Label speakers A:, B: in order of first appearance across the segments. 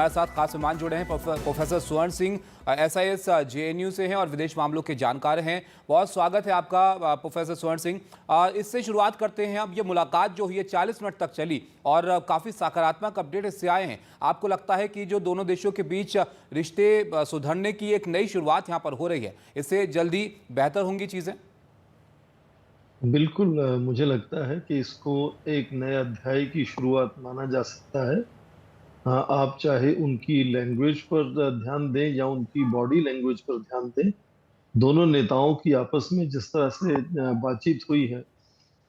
A: हमारे साथ खास मेहमान जुड़े हैं प्रोफेसर स्वर्ण सिंह, एसआईएस जेएनयू से हैं और विदेश मामलों के जानकार हैं। बहुत स्वागत है आपका प्रोफेसर स्वर्ण सिंह। इससे शुरुआत करते हैं। अब ये मुलाकात जो हुई है 40 मिनट तक चली और काफ़ी सकारात्मक अपडेट इससे आए हैं। आपको लगता है कि जो दोनों देशों के बीच रिश्ते सुधरने की एक नई शुरुआत यहाँ पर हो रही है, इससे जल्दी बेहतर होंगी चीज़ें?
B: बिल्कुल मुझे लगता है कि इसको एक नए अध्याय की शुरुआत माना जा सकता है। आप चाहे उनकी लैंग्वेज पर ध्यान दें या उनकी बॉडी लैंग्वेज पर ध्यान दें, दोनों नेताओं की आपस में जिस तरह से बातचीत हुई है,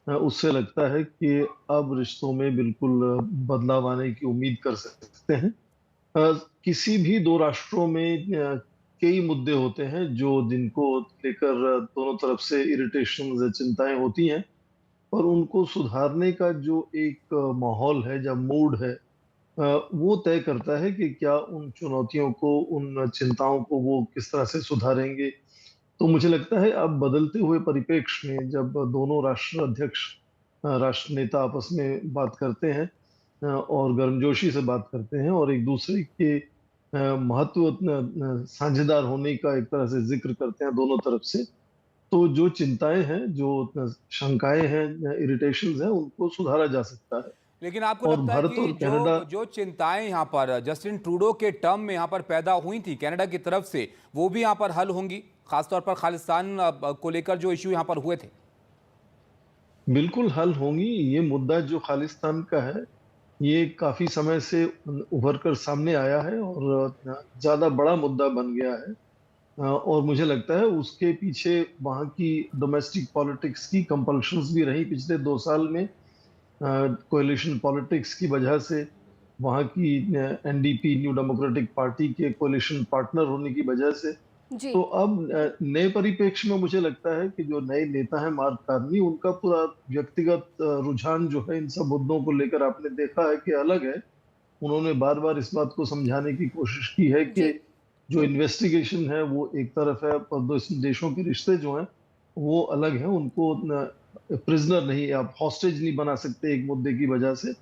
B: उससे लगता है कि अब रिश्तों में बिल्कुल बदलाव आने की उम्मीद कर सकते हैं। अ, किसी भी दो राष्ट्रों में कई मुद्दे होते हैं जो जिनको लेकर दोनों तरफ से इरिटेशन चिंताएं होती हैं, और उनको सुधारने का जो एक माहौल है या मूड है, वो तय करता है कि क्या उन चुनौतियों को, उन चिंताओं को वो किस तरह से सुधारेंगे। तो मुझे लगता है अब बदलते हुए परिप्रेक्ष्य में जब दोनों राष्ट्र अध्यक्ष, राष्ट्र नेता आपस में बात करते हैं, और गर्मजोशी से बात करते हैं और एक दूसरे के महत्व साझेदार होने का एक तरह से जिक्र करते हैं दोनों तरफ से, तो जो चिंताएं हैं, जो शंकाएं हैं, इरिटेशंस हैं, उनको सुधारा जा सकता है।
A: लेकिन आपको
B: और
A: लगता है
B: भारत
A: कि
B: और
A: जो
B: कनाडा।
A: जो चिंताएं यहाँ पर जस्टिन ट्रूडो के टर्म में यहाँ पर पैदा हुई थी कनाडा की तरफ से, वो भी यहाँ पर हल होंगी, खासतौर पर खालिस्तान को लेकर जो इश्यू यहाँ पर हुए थे?
B: बिल्कुल हल होंगी। ये मुद्दा जो खालिस्तान का है, ये काफी समय से उभर कर सामने आया है और ज्यादा बड़ा मुद्दा बन गया है। और मुझे लगता है उसके पीछे वहाँ की डोमेस्टिक पॉलिटिक्स की कंपल्शंस भी रही पिछले 2 साल में। कोalition पॉलिटिक्स की वजह से, वहाँ की एनडीपी, न्यू डेमोक्रेटिक पार्टी के कोalition पार्टनर होने की वजह से।
C: जी।
B: तो अब नए परिप्रेक्ष्य में मुझे लगता है कि जो नए नेता हैं मार्क कार्नी, उनका पूरा व्यक्तिगत रुझान जो है इन सब मुद्दों को लेकर आपने देखा है कि अलग है। उन्होंने बार बार इस बात को समझाने की कोशिश की है कि
C: जी।
B: जो इन्वेस्टिगेशन है वो एक तरफ है, पर दो देशों के रिश्ते जो हैं वो अलग हैं। उनको प्रिजनर नहीं, आप हॉस्टेज नहीं बना सकते एक मुद्दे की वजह से।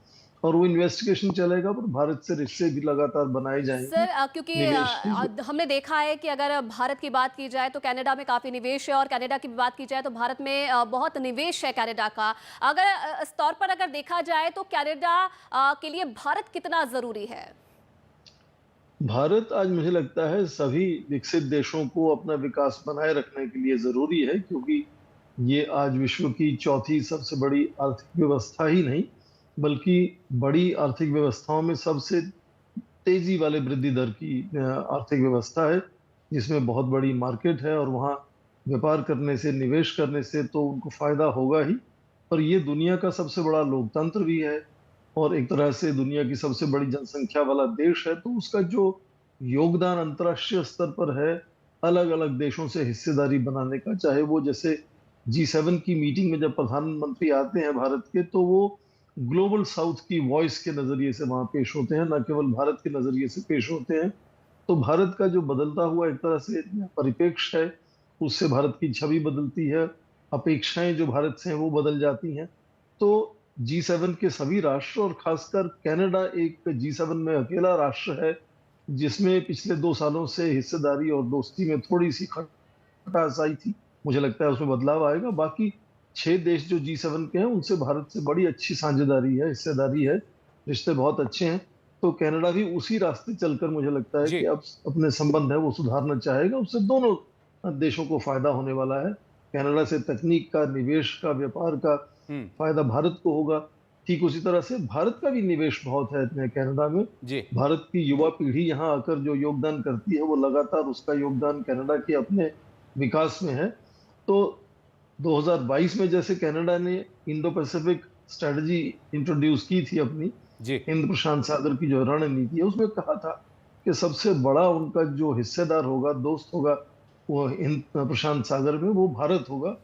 B: और वो इन्वेस्टिगेशन चलेगा, पर भारत से रिश्ते भी लगातार बनाए जाएंगे,
C: सर क्योंकि
B: निवेश की जो।
C: हमने देखा है कि अगर भारत की बात की जाए तो कनाडा में काफ़ी निवेश है और कनाडा की बात की जाए तो भारत में बहुत निवेश है कनाडा का। अगर इस तौर पर अगर देखा जाए तो कनाडा के लिए भारत कितना ज़रूरी है?
B: भारत आज मुझे लगता है सभी विकसित देशों को अपना विकास बनाए रखने के लिए जरूरी है, क्योंकि ये आज विश्व की चौथी सबसे बड़ी आर्थिक व्यवस्था ही नहीं, बल्कि बड़ी आर्थिक व्यवस्थाओं में सबसे तेजी वाले वृद्धि दर की आर्थिक व्यवस्था है, जिसमें बहुत बड़ी मार्केट है, और वहाँ व्यापार करने से, निवेश करने से तो उनको फायदा होगा ही। और ये दुनिया का सबसे बड़ा लोकतंत्र भी है, और एक तरह से दुनिया की सबसे बड़ी जनसंख्या वाला देश है। तो उसका जो योगदान अंतर्राष्ट्रीय स्तर पर है, अलग अलग देशों से हिस्सेदारी बनाने का, चाहे वो जैसे G7 की मीटिंग में जब प्रधानमंत्री आते हैं भारत के, तो वो ग्लोबल साउथ की वॉइस के नजरिए से वहां पेश होते हैं, न केवल भारत के नजरिए से पेश होते हैं। तो भारत का जो बदलता हुआ एक तरह से परिप्रेक्ष्य है, उससे भारत की छवि बदलती है, अपेक्षाएं जो भारत से हैं वो बदल जाती हैं। तो G7 के सभी राष्ट्र, और खासकर कनाडा एक G7 में अकेला राष्ट्र है जिसमें पिछले 2 सालों से हिस्सेदारी और दोस्ती में थोड़ी सी खटास आई थी। मुझे लगता है उसमें बदलाव आएगा। बाकी 6 देश जो G7 के हैं, उनसे भारत से बड़ी अच्छी साझेदारी है, हिस्सेदारी है, रिश्ते बहुत अच्छे हैं। तो कनाडा भी उसी रास्ते चलकर मुझे लगता है कि
A: जी।
B: अब अपने संबंध है वो सुधारना चाहेगा। उससे दोनों देशों को फायदा होने वाला है। कनाडा से तकनीक का, निवेश का, व्यापार का
A: हम्म।
B: फायदा भारत को होगा। ठीक उसी तरह से भारत का भी निवेश बहुत है कनाडा में।
A: जी।
B: भारत की युवा पीढ़ी यहाँ आकर जो योगदान करती है, वो लगातार उसका योगदान कनाडा के अपने विकास में है। तो 2022 में जैसे कनाडा ने इंडो पैसिफिक स्ट्रेटजी इंट्रोड्यूस की थी अपनी,
A: जी।
B: हिंद प्रशांत सागर की जो रणनीति है, उसमें कहा था कि सबसे बड़ा उनका जो हिस्सेदार होगा, दोस्त होगा, वो हिंद प्रशांत सागर में वो भारत होगा।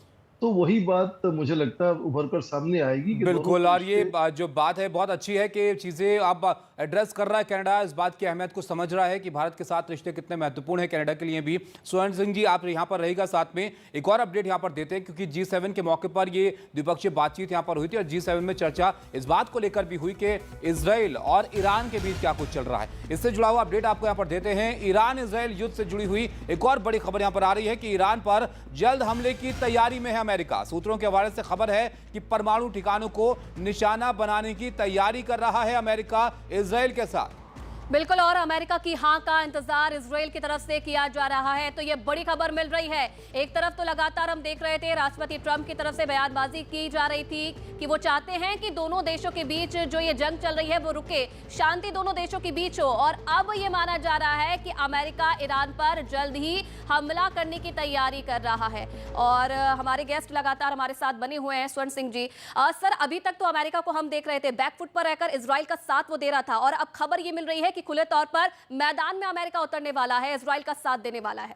B: तो वही बात मुझे लगता है उभर कर सामने आएगी कि दोनों
A: बिल्कुल,
B: के
A: और ये
B: रिश्ते।
A: जो बात है बहुत अच्छी है कि चीज़ें अब एड्रेस कर रहा है कनाडा, इस बात की अहमियत को समझ रहा है कि भारत के साथ रिश्ते कितने महत्वपूर्ण हैं कनाडा के लिए भी। स्वर्ण सिंह जी, आप यहाँ पर रहिएगा साथ में, एक और अपडेट यहाँ पर देते हैं क्योंकि G7 के मौके पर ये द्विपक्षीय बातचीत यहाँ पर हुई थी और G7 में चर्चा इस बात को लेकर भी हुई कि इजराइल और ईरान के बीच क्या कुछ चल रहा है। इससे जुड़ा हुआ अपडेट आपको यहाँ पर देते हैं। ईरान इजराइल युद्ध से जुड़ी हुई एक और बड़ी खबर यहाँ पर आ रही है कि ईरान पर जल्द हमले की तैयारी में है अमेरिका। सूत्रों के हवाले से खबर है कि परमाणु ठिकानों को निशाना बनाने की तैयारी कर रहा है अमेरिका इजराइल के साथ।
C: बिल्कुल, और अमेरिका की हां का इंतजार इजराइल की तरफ से किया जा रहा है, तो ये बड़ी खबर मिल रही है। एक तरफ तो लगातार हम देख रहे थे राष्ट्रपति ट्रंप की तरफ से बयानबाजी की जा रही थी कि वो चाहते हैं कि दोनों देशों के बीच जो ये जंग चल रही है वो रुके, शांति दोनों देशों के बीच हो। और अब ये माना जा रहा है कि अमेरिका ईरान पर जल्द ही हमला करने की तैयारी कर रहा है। और हमारे गेस्ट लगातार हमारे साथ बने हुए हैं, स्वर्ण सिंह जी। सर, अभी तक तो अमेरिका को हम देख रहे थे बैकफुट पर रहकर इजराइल का साथ वो दे रहा था, और अब खबर ये मिल रही है कि खुले तौर पर मैदान में अमेरिका उतरने वाला है, इजराइल का साथ देने वाला है।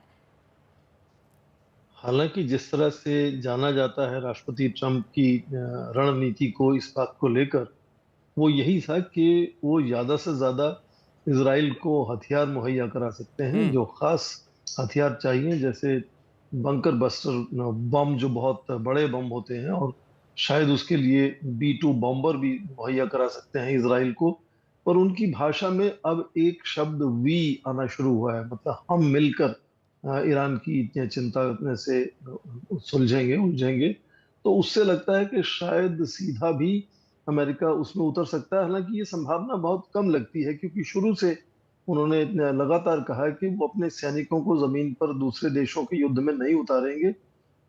B: हालांकि जिस तरह से जाना जाता है राष्ट्रपति ट्रंप की रणनीति को इस बात को लेकर, वो यही था कि वो ज्यादा से ज्यादा इजराइल को हथियार मुहैया करा सकते हैं, जो खास हथियार चाहिए, जैसे बंकर बस्टर बम, जो बहुत बड़े बम होते हैं, और शायद उसके लिए B-2 बॉम्बर भी मुहैया करा सकते हैं इजराइल को। पर उनकी भाषा में अब एक शब्द वी आना शुरू हुआ है, मतलब हम मिलकर ईरान की चिंता से सुलझेंगे, उलझेंगे। तो उससे लगता है कि शायद सीधा भी अमेरिका उसमें उतर सकता है। हालांकि ये संभावना बहुत कम लगती है, क्योंकि शुरू से उन्होंने लगातार कहा है कि वो अपने सैनिकों को जमीन पर दूसरे देशों के युद्ध में नहीं उतारेंगे,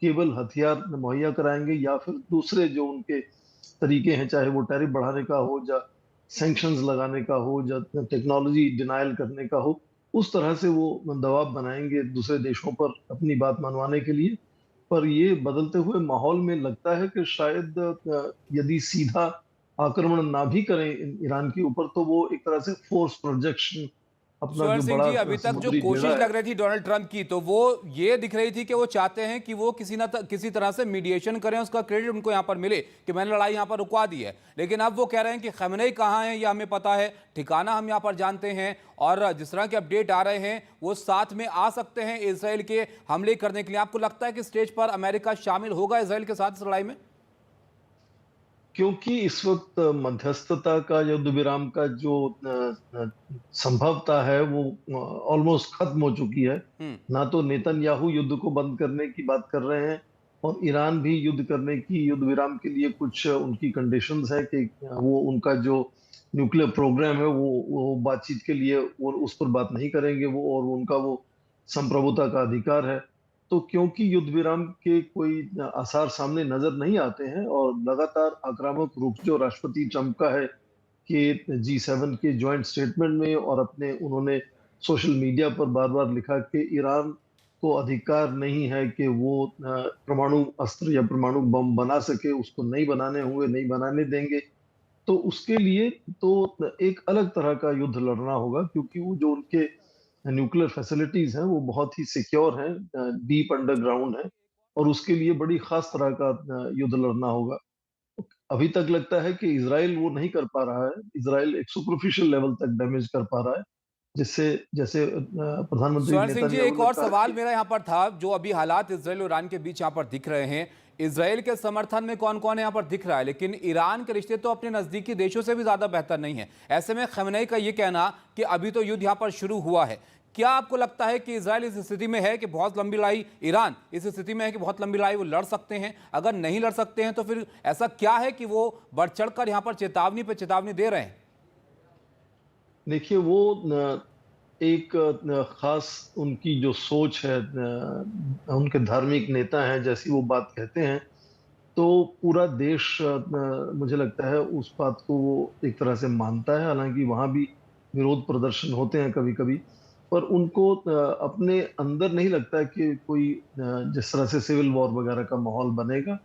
B: केवल हथियार मुहैया कराएंगे या फिर दूसरे जो उनके तरीके हैं, चाहे वो टैरिफ बढ़ाने का हो या सैंक्शंस लगाने का हो या टेक्नोलॉजी डिनायल करने का हो, उस तरह से वो दबाव बनाएंगे दूसरे देशों पर अपनी बात मनवाने के लिए। पर ये बदलते हुए माहौल में लगता है कि शायद यदि सीधा आक्रमण ना भी करें ईरान के ऊपर, तो वो एक तरह से फोर्स प्रोजेक्शन, अपना
A: स्वर्ण
B: जो
A: सिंह जी,
B: बड़ा
A: अभी तक जो
B: समुद्री
A: कोशिश
B: बेड़ा है।
A: लग रही थी डोनाल्ड ट्रंप की, तो वो ये दिख रही थी कि वो चाहते हैं कि वो किसी तरह से मीडिएशन करें, उसका क्रेडिट उनको यहाँ पर मिले कि मैंने लड़ाई यहाँ पर रुकवा दी है। लेकिन अब वो कह रहे हैं कि खamenei कहाँ है ये हमें पता है, ठिकाना हम यहाँ पर जानते हैं, और जिस तरह के अपडेट आ रहे हैं वो साथ में आ सकते हैं इसराइल के हमले करने के लिए। आपको लगता है कि स्टेज पर अमेरिका शामिल होगा इसराइल के साथ इस लड़ाई में?
B: क्योंकि इस वक्त मध्यस्थता का, युद्ध विराम का जो संभवता है, वो ऑलमोस्ट खत्म हो चुकी है। ना तो नेतन्याहू युद्ध को बंद करने की बात कर रहे हैं, और ईरान भी युद्ध करने की, युद्ध विराम के लिए कुछ उनकी कंडीशंस है कि वो उनका जो न्यूक्लियर प्रोग्राम है वो बातचीत के लिए वो उस पर बात नहीं करेंगे वो, और उनका वो संप्रभुता का अधिकार है। तो क्योंकि युद्ध विराम के कोई आसार सामने नजर नहीं आते हैं, और लगातार आक्रामक रुख जो राष्ट्रपति ट्रंप का है कि G7 के जॉइंट स्टेटमेंट में और अपने उन्होंने सोशल मीडिया पर बार बार लिखा कि ईरान को अधिकार नहीं है कि वो परमाणु अस्त्र या परमाणु बम बना सके, उसको नहीं बनाने होंगे, नहीं बनाने देंगे। तो उसके लिए तो एक अलग तरह का युद्ध लड़ना होगा, क्योंकि वो जो उनके न्यूक्लियर फैसिलिटीज हैं वो बहुत ही सिक्योर हैं, डीप अंडरग्राउंड है, और उसके लिए बड़ी खास तरह का युद्ध लड़ना होगा। अभी तक लगता है कि इजराइल वो नहीं कर पा रहा है, इजराइल एक सुपरफिशियल लेवल तक डैमेज कर पा रहा है, जिससे जैसे प्रधानमंत्री
A: स्वर्ण सिंह जी,
B: नेतन्याहू
A: एक
B: ने
A: और
B: कहा
A: सवाल
B: कि
A: मेरा यहाँ पर था, जो अभी हालात इजराइल और ईरान के बीच यहाँ पर दिख रहे हैं, इजराइल के समर्थन में कौन कौन यहाँ पर दिख रहा है, लेकिन ईरान के रिश्ते तो अपने नजदीकी देशों से भी ज्यादा बेहतर नहीं है। ऐसे में खamenei का ये कहना कि अभी तो युद्ध यहाँ पर शुरू हुआ है, क्या आपको लगता है कि इजराइल इस स्थिति में है कि बहुत लंबी लड़ाई, ईरान इस स्थिति में है कि बहुत लंबी लड़ाई वो लड़ सकते हैं? अगर नहीं लड़ सकते हैं तो फिर ऐसा क्या है कि वो बढ़ चढ़कर यहाँ पर चेतावनी पे चेतावनी दे रहे हैं?
B: देखिए, वो एक खास उनकी जो सोच है, उनके धार्मिक नेता हैं, जैसी वो बात कहते हैं, तो पूरा देश मुझे लगता है उस बात को वो एक तरह से मानता है। हालांकि वहां भी विरोध प्रदर्शन होते हैं कभी कभी, पर उनको अपने अंदर नहीं लगता कि कोई जिस तरह से सिविल वॉर वगैरह का माहौल बनेगा।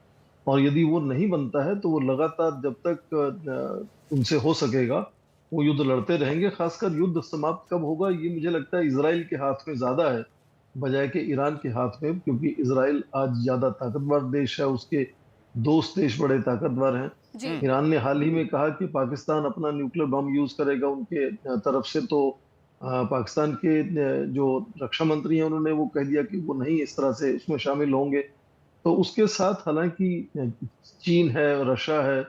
B: और यदि वो नहीं बनता है तो वो लगातार जब तक उनसे हो सकेगा वो युद्ध लड़ते रहेंगे। खासकर युद्ध समाप्त कब होगा, ये मुझे लगता है इजराइल के हाथ में ज्यादा है, बजाय के ईरान के हाथ में, क्योंकि इसराइल आज ज्यादा ताकतवर देश है, उसके दोस्त देश बड़े ताकतवर हैं।
C: जी
B: ईरान ने हाल ही में कहा कि पाकिस्तान अपना न्यूक्लियर बम यूज करेगा उनके तरफ से, तो पाकिस्तान के जो रक्षा मंत्री हैं उन्होंने वो कह दिया कि वो नहीं इस तरह से उसमें शामिल होंगे। तो उसके साथ हालांकि चीन है, रशिया है,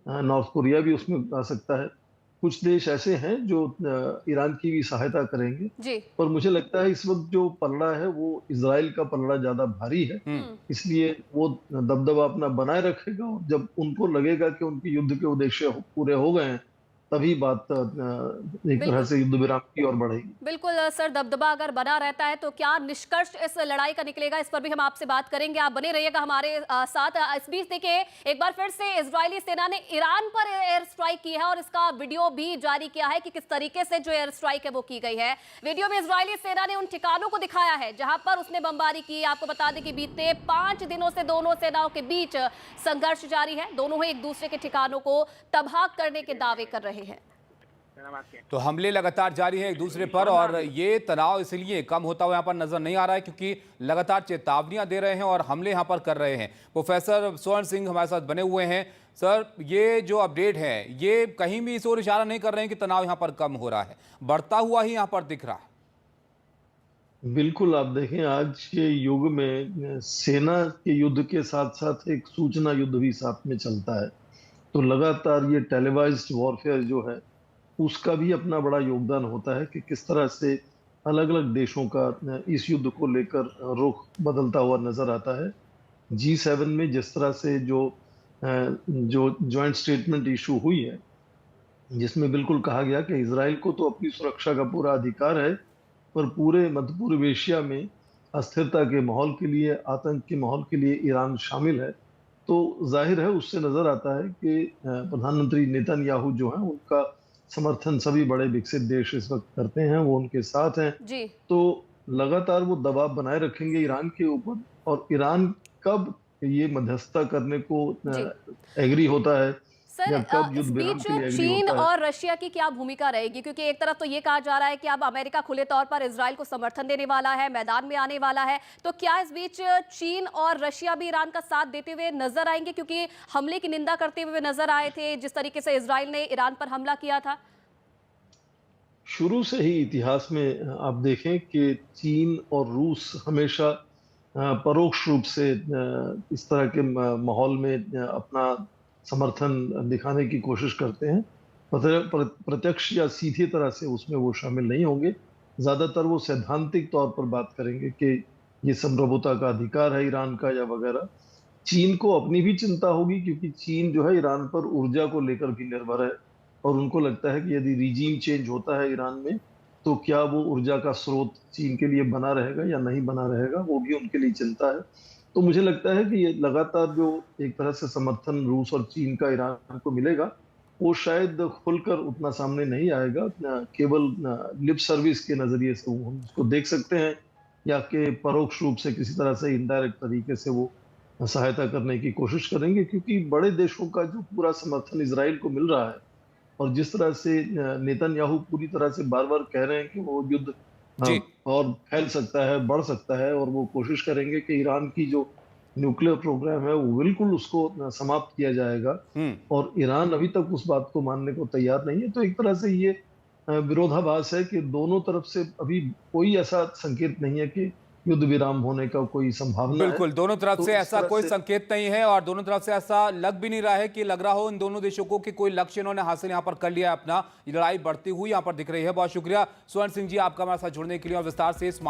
B: नॉर्थ कोरिया भी उसमें आ सकता है। कुछ देश ऐसे हैं जो ईरान की भी सहायता करेंगे।
C: जी
B: पर मुझे लगता है इस वक्त जो पलड़ा है वो इजराइल का पलड़ा ज्यादा भारी है, इसलिए वो दबदबा अपना बनाए रखेगा। और जब उनको लगेगा कि उनके युद्ध के उद्देश्य पूरे हो गए हैं, तभी बात एक तरह
C: बिल्कुल
B: से युद्ध विराम की ओर बढ़ेगी।
C: बिल्कुल सर, दबदबा अगर बना रहता है तो क्या निष्कर्ष इस लड़ाई का निकलेगा, इस पर भी हम आपसे बात करेंगे। आप बने रहिएगा हमारे साथ। इस बीच देखिए, एक बार फिर से इजरायली सेना ने ईरान पर एयर स्ट्राइक की है और इसका वीडियो भी जारी किया है कि किस तरीके से जो एयर स्ट्राइक है वो की गई है। वीडियो में इजरायली सेना ने उन ठिकानों को दिखाया है जहां पर उसने बमबारी की। आपको बता दें कि बीते 5 दिनों से दोनों सेनाओं के बीच संघर्ष जारी है। दोनों ही एक दूसरे के ठिकानों को तबाह करने के दावे कर रहे हैं।
A: तो हमले लगातार जारी हैं एक दूसरे पर, और ये तनाव इसलिए कम होता हुआ यहाँ पर नजर नहीं आ रहा है क्योंकि लगातार चेतावनियां दे रहे हैं और हमले यहाँ पर कर रहे हैं। प्रोफेसर स्वर्ण सिंह हमारे साथ बने हुए हैं। सर, ये जो अपडेट है ये कहीं भी इस ओर इशारा नहीं कर रहे हैं कि तनाव यहाँ पर कम हो रहा है, बढ़ता हुआ ही यहाँ पर दिख रहा है।
B: बिल्कुल, आप देखें आज के युग में सेना के युद्ध के साथ साथ एक सूचना युद्ध भी साथ में चलता है। तो लगातार ये टेलीवाइज्ड वॉरफेयर जो है उसका भी अपना बड़ा योगदान होता है कि किस तरह से अलग अलग देशों का इस युद्ध को लेकर रुख बदलता हुआ नजर आता है। G7 में जिस तरह से जो जॉइंट स्टेटमेंट इशू हुई है, जिसमें बिल्कुल कहा गया कि इजराइल को तो अपनी सुरक्षा का पूरा अधिकार है, पर पूरे मध्य पूर्व एशिया में अस्थिरता के माहौल के लिए, आतंक के माहौल के लिए ईरान शामिल है। तो जाहिर है उससे नजर आता है कि प्रधानमंत्री नेतन्याहू जो है उनका समर्थन सभी बड़े विकसित देश इस वक्त करते हैं, वो उनके साथ हैं।
C: जी
B: तो लगातार वो दबाव बनाए रखेंगे ईरान के ऊपर। और ईरान कब ये मध्यस्थता करने को
C: जी
B: एग्री होता है
C: सर,
B: या कब
C: इस
B: युद्ध विराम
C: बीच
B: के लिए एग्री
C: चीन
B: होता है।
C: और रशिया की क्या भूमिका रहेगी? क्योंकि एक तरफ तो ये कहा जा रहा है कि अब अमेरिका खुले तौर पर इजराइल को समर्थन देने वाला है, मैदान में आने वाला है। तो क्या इस बीच चीन और रशिया भी ईरान का साथ देते हुए नजर आएंगे? क्योंकि हमले की निंदा करते हुए नजर आए थे जिस तरीके से इजराइल ने ईरान पर हमला किया था।
B: शुरू से ही इतिहास में आप देखें कि चीन और रूस हमेशा परोक्ष रूप से इस तरह के माहौल में अपना समर्थन दिखाने की कोशिश करते हैं। प्रत्यक्ष या सीधी तरह से उसमें वो शामिल नहीं होंगे। ज्यादातर वो सैद्धांतिक तौर पर बात करेंगे कि ये संप्रभुता का अधिकार है ईरान का या वगैरह। चीन को अपनी भी चिंता होगी क्योंकि चीन जो है ईरान पर ऊर्जा को लेकर भी निर्भर है, और उनको लगता है कि यदि रिजीम चेंज होता है ईरान में तो क्या वो ऊर्जा का स्रोत चीन के लिए बना रहेगा या नहीं बना रहेगा, वो भी उनके लिए चिंता है। तो मुझे लगता है कि ये लगातार जो एक तरह से समर्थन रूस और चीन का ईरान को मिलेगा, वो शायद खुलकर उतना सामने नहीं आएगा। केवल लिप सर्विस के नजरिए से वो हम उसको देख सकते हैं, या कि परोक्ष रूप से किसी तरह से इनडायरेक्ट तरीके से वो सहायता करने की कोशिश करेंगे। क्योंकि बड़े देशों का जो पूरा समर्थन इजराइल को मिल रहा है, और जिस तरह से नेतन्याहू पूरी तरह से बार बार कह रहे हैं कि वो युद्ध
A: जी
B: और फैल सकता है, बढ़ सकता है, और वो कोशिश करेंगे कि ईरान की जो न्यूक्लियर प्रोग्राम है वो बिल्कुल उसको समाप्त किया जाएगा, और ईरान अभी तक उस बात को मानने को तैयार नहीं है। तो एक तरह से ये विरोधाभास है कि दोनों तरफ से अभी कोई ऐसा संकेत नहीं है कि युद्ध विराम होने का कोई संभावना है।
A: बिल्कुल, दोनों तरफ
B: तो
A: से
B: इस
A: ऐसा
B: तरह
A: कोई
B: से
A: संकेत नहीं है और दोनों तरफ से ऐसा लग भी नहीं रहा है कि लग रहा हो इन दोनों देशों को कि कोई लक्ष्य इन्होंने हासिल यहाँ पर कर लिया है अपना। लड़ाई बढ़ती हुई यहाँ पर दिख रही है। बहुत शुक्रिया स्वर्ण सिंह जी आपका हमारे साथ जुड़ने के लिए और विस्तार से इस